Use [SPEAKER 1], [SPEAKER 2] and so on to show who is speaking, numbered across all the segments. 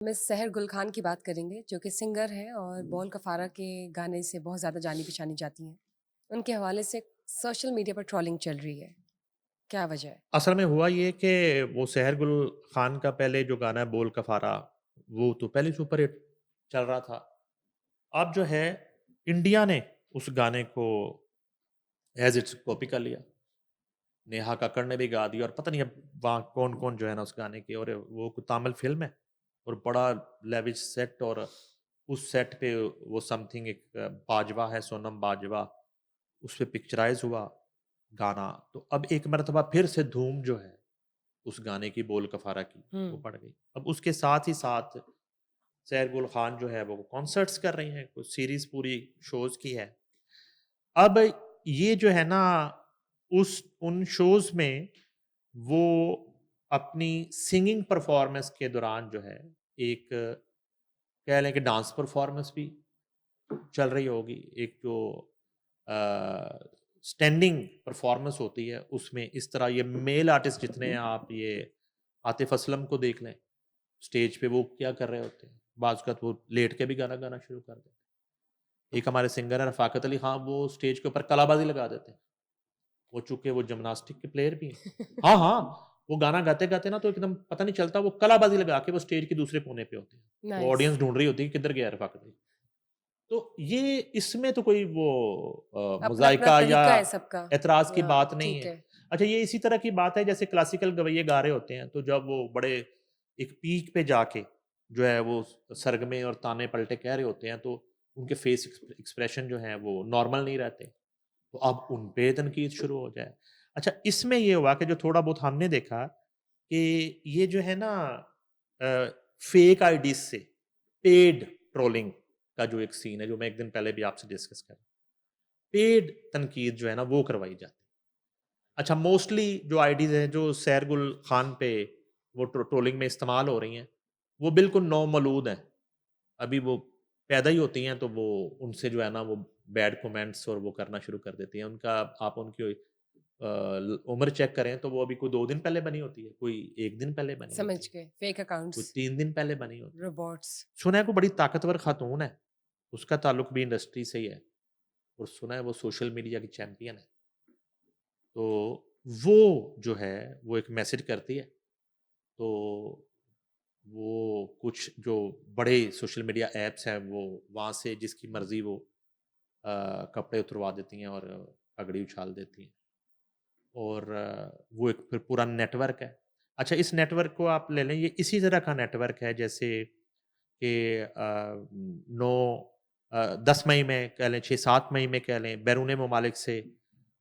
[SPEAKER 1] Miss सहर गुल खान की बात करेंगे जो कि सिंगर हैं और बॉल कफारा के गाने से बहुत ज़्यादा जानी पहचानी जाती हैं। उनके हवाले से सोशल मीडिया पर ट्रोलिंग चल रही है। क्या वजह है?
[SPEAKER 2] असल में हुआ ये कि वो सहर गुल खान का पहले जो गाना है बोल कफारा, वो तो पहले सुपर हिट चल रहा था। अब जो है इंडिया ने उस गाने को एज़ इट्स कॉपी कर लिया। नेहा कक्कड़ ने भी गा दिया और पता नहीं अब वहाँ कौन-कौन जो है ना उस गाने के, और वो कोई तमिल फ़िल्म है और बड़ा लेविश सेट, और उस सेट पे वो समथिंग एक बाजवा है, सोनम बाजवा, उसपे पिक्चराइज़ हुआ गाना। तो अब एक मर्तबा फिर से धूम जो है उस गाने की बोल कफ़ारा की, वो
[SPEAKER 1] हुँ।
[SPEAKER 2] पड़ गई। अब उसके साथ ही साथ सहर गुल खान जो है वो कॉन्सर्ट्स कर रही हैं, कुछ सीरीज़ पूरी शोज़ की है। अब ये जो है ना उस उन शोज़ में वो अपनी सिंगिंग परफ़ॉर्मेंस के दौरान जो है एक कह लें कि डांस परफ़ॉर्मेंस भी चल रही होगी। एक जो स्टैंडिंग परफ़ॉर्मेंस होती है उसमें इस तरह ये मेल आर्टिस्ट जितने हैं, आप ये आतिफ़ असलम को देख लें, स्टेज पे वो क्या कर रहे होते हैं, बाज़-औक़ात वो लेट के भी गाना गाना शुरू कर देते हैं। एक हमारे सिंगर हैं रफ़ाकत अली ख़ान, वो स्टेज के ऊपर कलाबाज़ी लगा देते हैं। वो चूँकि वो जिम्नास्टिक के प्लेयर भी हैं। हाँ, हाँ, वो गाना गाते-गाते ना तो एकदम पता नहीं चलता, वो कलाबाज़ी लगा के वो स्टेज के दूसरे कोने पे होते हैं। वो
[SPEAKER 1] नाइस।
[SPEAKER 2] ऑडियंस ढूँढ रही होती है कि किधर गया रफ़ाकत अली। तो ये इसमें तो कोई वो
[SPEAKER 1] अपना-अपना
[SPEAKER 2] मुज़ायका या
[SPEAKER 1] तरीका है सबका।
[SPEAKER 2] ऐतराज़ की बात नहीं
[SPEAKER 1] ठीक
[SPEAKER 2] है।
[SPEAKER 1] है।
[SPEAKER 2] अच्छा, ये इसी तरह की बात है जैसे क्लासिकल गवैये गा रहे होते हैं, तो जब वो बड़े एक पीक पे जाके जो है वो सरगमे और ताने पलटे कह रहे होते हैं, तो उनके फेस एक्सप्रेशन जो हैं वो नॉर्मल नहीं रहते। तो अब उन पे तनकीद शुरू हो जाए। अच्छा, इसमें ये हुआ कि जो थोड़ा बहुत हमने देखा कि ये जो है ना फेक आईडीज़ से पेड ट्रोलिंग का जो एक सीन है, जो मैं एक दिन पहले भी आपसे डिस्कस कर, पेड तनकीद जो है ना वो करवाई जाती है। अच्छा, मोस्टली जो आईडीज़ हैं जो सैरगुल खान पे वो ट्रोलिंग में इस्तेमाल हो रही हैं, वो बिल्कुल नौमौलूद हैं। अभी वो पैदा ही होती हैं तो वो उनसे जो है ना वो बैड कमेंट्स और वो करना शुरू कर देती हैं। उनका आप उनकी उम्र चेक करें तो वो अभी कोई 2 दिन पहले बनी होती है, कोई 1 दिन पहले बनी
[SPEAKER 1] समझ
[SPEAKER 2] होती है,
[SPEAKER 1] गए। फेक
[SPEAKER 2] कोई
[SPEAKER 1] अकाउंट्स,
[SPEAKER 2] 3 दिन पहले बनी होती है।
[SPEAKER 1] रोबोट्स।
[SPEAKER 2] सुना है कोई बड़ी ताकतवर खातून है, उसका ताल्लुक भी इंडस्ट्री से ही है, और सुना है वो सोशल मीडिया की चैंपियन है। तो वो जो है वो एक मैसेज करती है, तो वो कुछ जो बड़े सोशल मीडिया ऐप्स हैं वो वहाँ से जिसकी मर्ज़ी वो कपड़े उतरवा देती हैं और पगड़ी उछाल देती हैं, और वो एक फिर पूरा नेटवर्क है। अच्छा, इस नेटवर्क को आप ले लें, ये इसी तरह का नेटवर्क है जैसे कि 9 10 मई में कह लें, 6-7 मई में कह लें, बैरून ममालिक से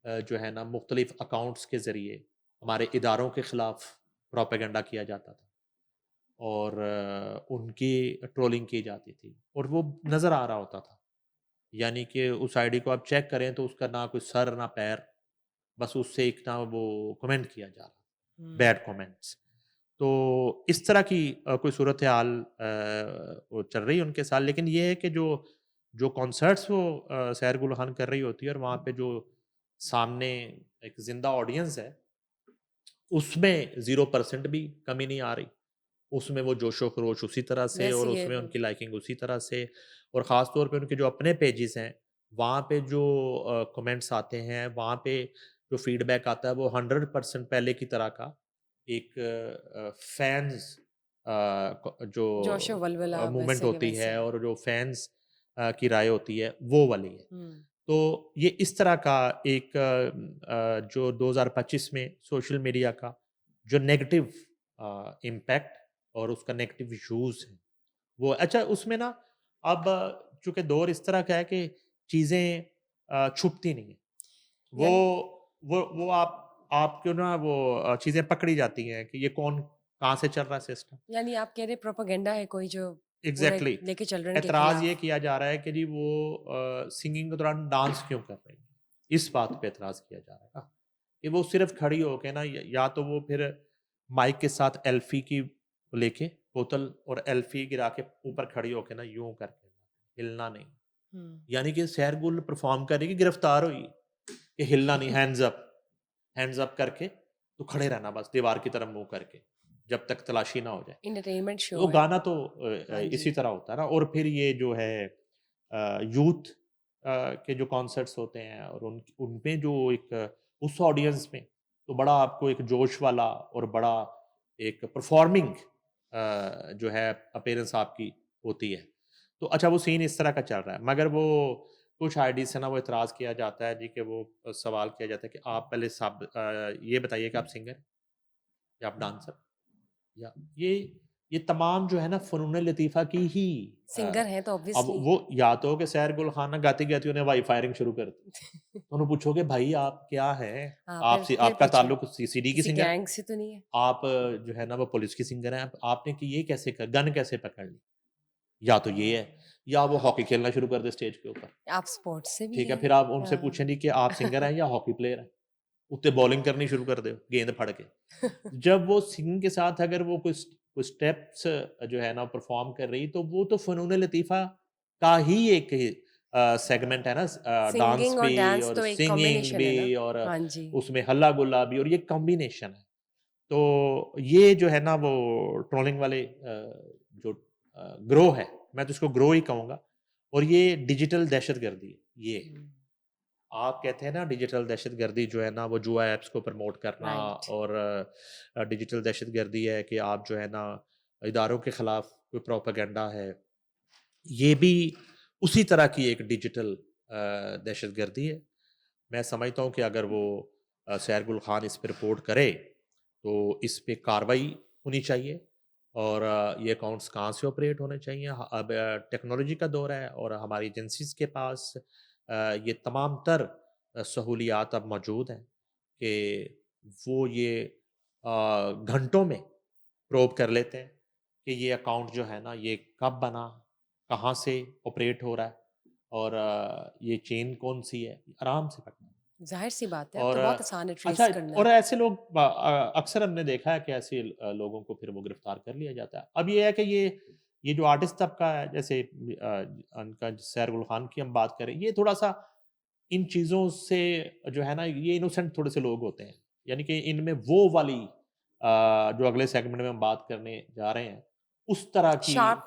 [SPEAKER 2] जो है ना मुख्तलिफ़ अकाउंट्स के ज़रिए हमारे इदारों के ख़िलाफ़ प्रोपेगेंडा किया जाता था, और उनकी ट्रोलिंग की जाती थी, और वो नज़र आ रहा होता था। यानी कि उस आईडी को आप चेक करें तो उसका ना कोई सर ना पैर, बस उससे एक ना वो कमेंट किया जा रहा,
[SPEAKER 1] हुँ।
[SPEAKER 2] Bad comments. तो इस तरह की कोई सूरत हाल वो चल रही है उनके साथ, लेकिन ये है कि जो जो कॉन्सर्ट्स वो सैर गुल खान कर रही होती है और वहाँ पे जो सामने एक ज़िंदा ऑडियंस है, उसमें 0% भी कमी नहीं आ रही। उसमें वो जोशो-खरोश उसी तरह से, और
[SPEAKER 1] वैसी है
[SPEAKER 2] उसमें
[SPEAKER 1] वो।
[SPEAKER 2] उनकी लाइकिंग उसी तरह से, और ख़ास तौर पे उनके जो अपने पेजेज़ हैं, वहाँ पे जो कमेंट्स आते हैं, वहाँ पे जो फ़ीडबैक आता है, वो 100% पहले की तरह का एक फैन्स जो
[SPEAKER 1] जोशो वलवला
[SPEAKER 2] मूवमेंट
[SPEAKER 1] वैसे के
[SPEAKER 2] होती है
[SPEAKER 1] वैसे।
[SPEAKER 2] और जो फैन्स की राय होती है, वो वाली है।
[SPEAKER 1] हुँ।
[SPEAKER 2] तो ये इस तरह का एक जो 2025 में सोशल मीडिया का जो नेगेटिव इम्पैक्ट और उसका नेगेटिव यूज़ है, वो अच्छा उसमें ना अब चूँकि दौर इस तरह का है कि चीज़ें छुपती नहीं हैं। वो
[SPEAKER 1] यानी
[SPEAKER 2] वो आपको ना वो चीज़ें पकड़ी जाती हैं कि ये कौन कहाँ से चल रहा है सिस्टम।
[SPEAKER 1] यानी आप कह रहे प्रोपेगेंडा है कोई जो पूरे
[SPEAKER 2] एग्ज़ैक्टली।
[SPEAKER 1] लेके चल रहे हैं उनके
[SPEAKER 2] ऐतराज़ ये
[SPEAKER 1] खिलाफ।
[SPEAKER 2] किया जा रहा है कि जी वो सिंगिंग के दौरान डांस क्यों कर रही हैं? इस बात पे ऐतराज़ किया जा रहा है ना, कि वो सिर्फ़ खड़ी होके ना या तो वो फिर माइक के साथ एल्फ़ी की लेके बोतल और एल्फ़ी गिरा के ऊपर खड़ी होके ना यूँ करके, हिलना नहीं।
[SPEAKER 1] हुँ।
[SPEAKER 2] यानी कि सहरगुल परफ़ॉर्म कर रही है कि गिरफ़्तार हुई, कि हिलना नहीं, हैंड्स अप करके तो खड़े रहना बस दीवार की तरफ मुँह करके। जब तक तलाशी ना हो जाए।
[SPEAKER 1] एंटरटेनमेंट शो
[SPEAKER 2] वो
[SPEAKER 1] है।
[SPEAKER 2] गाना तो
[SPEAKER 1] हाँ जी।
[SPEAKER 2] इसी तरह होता है ना। और फिर ये जो है यूथ के जो कॉन्सर्ट्स होते हैं और उनमें जो एक उस ऑडियंस में तो बड़ा आपको एक जोश वाला और बड़ा एक परफॉर्मिंग जो है अपीयरेंस आपकी होती है। तो अच्छा वो सीन इस तरह का चल रहा है, मगर वो कुछ आईडी से ना वो इतराज़ किया जाता है जी कि वो सवाल किया जाता है कि आप पहले ये बताइए कि आप सिंगर हैं या आप डांसर? या ये तमाम जो है ना फ़नून लतीफ़ा की ही अ,
[SPEAKER 1] सिंगर हैं तो
[SPEAKER 2] अब
[SPEAKER 1] ऑब्वियसली।
[SPEAKER 2] वो या तो कि सैर गुल खान ना गाती-गाती उन्हें वाई फायरिंग शुरू कर दी। तो उन्हें पूछोगे भाई आप क्या हैं?
[SPEAKER 1] हाँ, फिर
[SPEAKER 2] आपका
[SPEAKER 1] पूछिए,
[SPEAKER 2] ताल्लुक सीडी की
[SPEAKER 1] किसी
[SPEAKER 2] सिंगर,
[SPEAKER 1] गैंग से तो नहीं है?
[SPEAKER 2] आप जो है ना वो पुलिस की सिंगर हैं, आपने कि ये कैसे गन कैसे पकड़ ली? या तो ये है, या वो हॉकी खेलना शुरू कर दे स्टेज के ऊपर।
[SPEAKER 1] आप स्पोर्ट्स से भी
[SPEAKER 2] ठीक है,
[SPEAKER 1] हैं।
[SPEAKER 2] फिर आप उनसे
[SPEAKER 1] हाँ।
[SPEAKER 2] पूछें जी कि आप सिंगर हैं या हॉकी प्लेयर हैं? उत्ते बॉलिंग करनी शुरू कर दो, गेंद फड़ के। जब वो सिंगिंग के साथ अगर वो कुछ स्टेप्स जो है ना परफ़ॉर्म कर रही, तो वो तो फ़नून लतीफ़ा का ही एक सेगमेंट है ना, डांस
[SPEAKER 1] सिंगिंग और
[SPEAKER 2] भी
[SPEAKER 1] डांस
[SPEAKER 2] और
[SPEAKER 1] तो एक
[SPEAKER 2] सिंगिंग
[SPEAKER 1] कॉम्बिनेशन
[SPEAKER 2] भी
[SPEAKER 1] है ना?
[SPEAKER 2] और
[SPEAKER 1] हाँ जी।
[SPEAKER 2] उसमें हल्ला-गुल्ला भी और ये कॉम्बिनेशन है। तो ये जो है ना वो ट्रोलिंग वाले जो ग्रोह है, मैं तो इसको ग्रोह ही कहूँगा और ये डिजिटल दहशतगर्दी है, ये।
[SPEAKER 1] हुँ,
[SPEAKER 2] आप कहते हैं ना डिजिटल दहशतगर्दी जो है ना वो जुआ ऐप्स को प्रमोट करना
[SPEAKER 1] राइट।
[SPEAKER 2] और डिजिटल दहशतगर्दी है कि आप जो है ना इदारों के खिलाफ कोई प्रोपेगेंडा है, ये भी उसी तरह की एक डिजिटल दहशतगर्दी है। मैं समझता हूँ कि अगर वो सैर गुल खान इस पे रिपोर्ट करे तो इस पे कार्रवाई होनी चाहिए और ये अकाउंट्स कहाँ से ऑपरेट होने चाहिए। अब टेक्नोलॉजी का दौर है और हमारी एजेंसीज के पास ये तमाम तर सहूलियात अब मौजूद हैं कि वो ये घंटों में प्रोब कर लेते हैं कि ये अकाउंट जो है ना ये कब बना, कहाँ से ऑपरेट हो रहा है और ये चेन कौन-सी है, आराम से पकड़ा।
[SPEAKER 1] ज़ाहिर-सी बात है, अब
[SPEAKER 2] और
[SPEAKER 1] तो बहुत आसान है
[SPEAKER 2] अच्छा,
[SPEAKER 1] ट्रेस करना।
[SPEAKER 2] और ऐसे लोग अक्सर हमने देखा है कि ऐसे लोगों को फिर वो गिरफ्तार कर लिया जाता है। अब ये है कि ये जो आर्टिस्ट तबका है जैसे उनका सैर गुल खान की हम बात करें, ये थोड़ा-सा इन चीज़ों से जो है ना ये इनोसेंट थोड़े से लोग होते हैं। यानी कि इनमें वो वाली जो अगले सेगमेंट में हम बात करने जा रहे हैं, उस तरह की
[SPEAKER 1] शार्प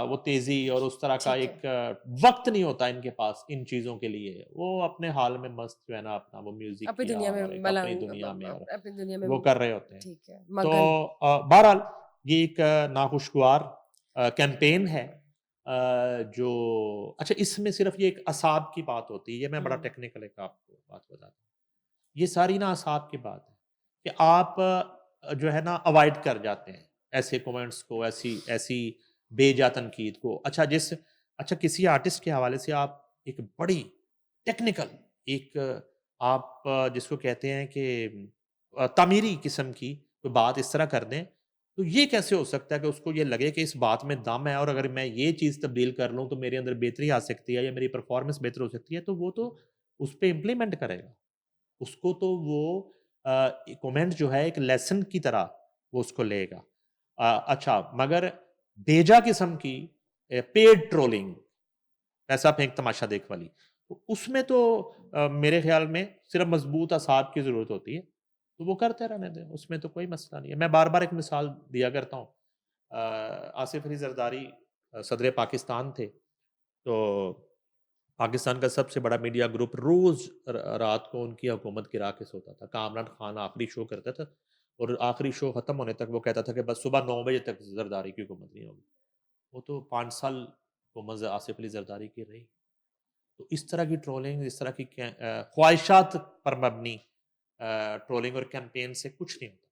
[SPEAKER 2] वो तेज़ी और उस तरह का
[SPEAKER 1] ठीक है।
[SPEAKER 2] एक वक़्त नहीं होता इनके पास इन चीज़ों के लिए। वो अपने हाल में मस्त जो है ना अपना वो म्यूज़िक
[SPEAKER 1] अपनी
[SPEAKER 2] किया
[SPEAKER 1] दुनिया में
[SPEAKER 2] और एक अपनी
[SPEAKER 1] मलंग
[SPEAKER 2] दुनिया में और
[SPEAKER 1] अपनी दुनिया में
[SPEAKER 2] वो कर रहे होते हैं।
[SPEAKER 1] ठीक है,
[SPEAKER 2] तो
[SPEAKER 1] मगन।
[SPEAKER 2] बहरहाल ये एक नाखुशगवार कैंपेन है जो अच्छा इसमें सिर्फ़ ये एक असाब की बात होती है, ये मैं बड़ा
[SPEAKER 1] हुँ,
[SPEAKER 2] टेक्निकल एक आपको बात बताता हूँ। ये सारी ना असाब की बात है कि आप जो है ना अवॉइड कर जाते हैं ऐसे कमेंट्स को, ऐसी ऐसी बेजा तनकीद को। अच्छा किसी आर्टिस्ट के हवाले से आप एक बड़ी टेक्निकल एक आप जिसको कहते हैं कि तामीरी किस्म की कोई बात इस तरह कर दें, तो ये कैसे हो सकता है कि उसको ये लगे कि इस बात में दम है और अगर मैं ये चीज़ तब्दील कर लूँ तो मेरे अंदर बेहतरी आ सकती है या मेरी परफ़ॉर्मेंस बेहतर हो सकती है, तो वो तो उस पे इम्प्लीमेंट करेगा। उसको तो वो कमेंट जो है एक लेसन की तरह वो उसको लेगा। अच्छा मगर बेजा किस्म की पेड ट्रोलिंग, पैसा फेंक तमाशा देख वाली, तो उसमें तो मेरे ख़्याल में सिर्फ़ मज़बूत असाब की ज़रूरत होती है, तो वो करते रहने दें, उसमें तो कोई मसला नहीं है। मैं बार-बार एक मिसाल दिया करता हूँ। आसिफ़ अली ज़रदारी सदर पाकिस्तान थे, तो पाकिस्तान का सबसे बड़ा मीडिया ग्रुप रोज़ रात को उनकी हुकूमत गिरा के सोता था। कामरान खान आखिरी शो करता था और आखिरी शो ख़त्म होने तक वो कहता था कि बस सुबह 9 बजे तक ज़रदारी की हुकूमत नहीं होगी। वो तो 5 साल हुकूमत आसिफ़ अली ज़रदारी की रही। तो इस तरह की ट्रोलिंग, इस तरह की ख्वाहिशात पर मबनी ट्रोलिंग और कैंपेन से कुछ नहीं होता।